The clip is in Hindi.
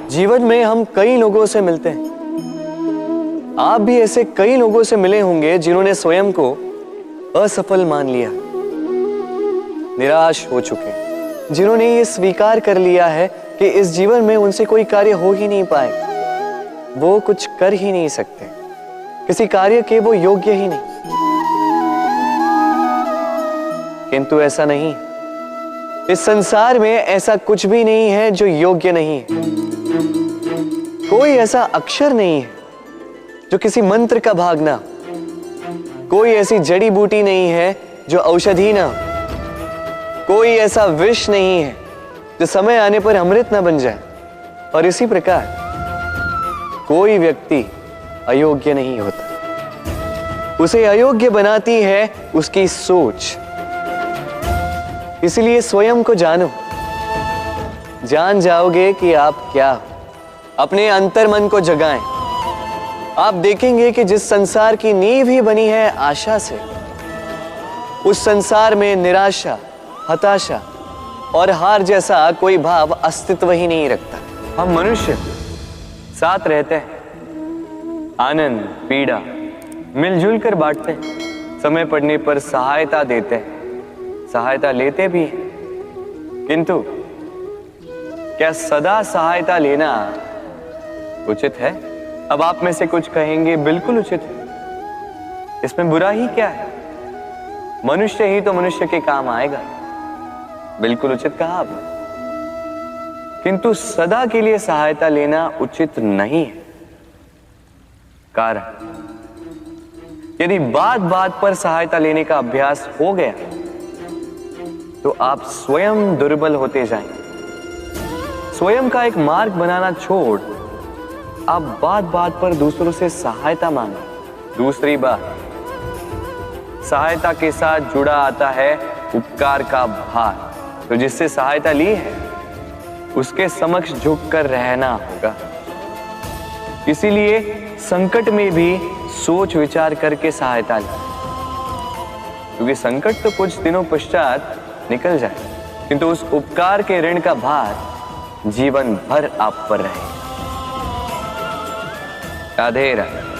जीवन में हम कई लोगों से मिलते हैं। आप भी ऐसे कई लोगों से मिले होंगे जिन्होंने स्वयं को असफल मान लिया, निराश हो चुके, जिन्होंने ये स्वीकार कर लिया है कि इस जीवन में उनसे कोई कार्य हो ही नहीं पाएगा, वो कुछ कर ही नहीं सकते, किसी कार्य के वो योग्य ही नहीं। किंतु ऐसा नहीं, इस संसार में ऐसा कुछ भी नहीं है जो योग्य नहीं है। कोई ऐसा अक्षर नहीं है जो किसी मंत्र का भाग ना, कोई ऐसी जड़ी बूटी नहीं है जो औषधि ना, कोई ऐसा विष नहीं है जो समय आने पर अमृत ना बन जाए। और इसी प्रकार कोई व्यक्ति अयोग्य नहीं होता, उसे अयोग्य बनाती है उसकी सोच। इसलिए स्वयं को जानो, जान जाओगे कि आप क्या हो। अपने अंतर मन को जगाएं। आप देखेंगे कि जिस संसार की नींव ही बनी है आशा से, उस संसार में निराशा, हताशा और हार जैसा कोई भाव अस्तित्व ही नहीं रखता। हम मनुष्य साथ रहते हैं, आनंद पीड़ा मिलजुल कर बांटते हैं, समय पड़ने पर सहायता देते हैं, सहायता लेते भी हैं। किंतु क्या सदा सहायता लेना उचित है? अब आप में से कुछ कहेंगे बिल्कुल उचित है, इसमें बुरा ही क्या है, मनुष्य ही तो मनुष्य के काम आएगा। बिल्कुल उचित कहा आपने, किंतु सदा के लिए सहायता लेना उचित नहीं है। कारण, यदि बात बात पर सहायता लेने का अभ्यास हो गया तो आप स्वयं दुर्बल होते जाएंगे। स्वयं का एक मार्ग बनाना छोड़ आप बात बात पर दूसरों से सहायता मांगे। दूसरी बात, सहायता के साथ जुड़ा आता है उपकार का भार, तो जिससे सहायता ली है उसके समक्ष झुककर रहना होगा। इसीलिए संकट में भी सोच विचार करके सहायता ली, क्योंकि संकट तो कुछ दिनों पश्चात निकल जाए, किंतु उस उपकार के ऋण का भार जीवन भर आप पर रहे। राधे राधे।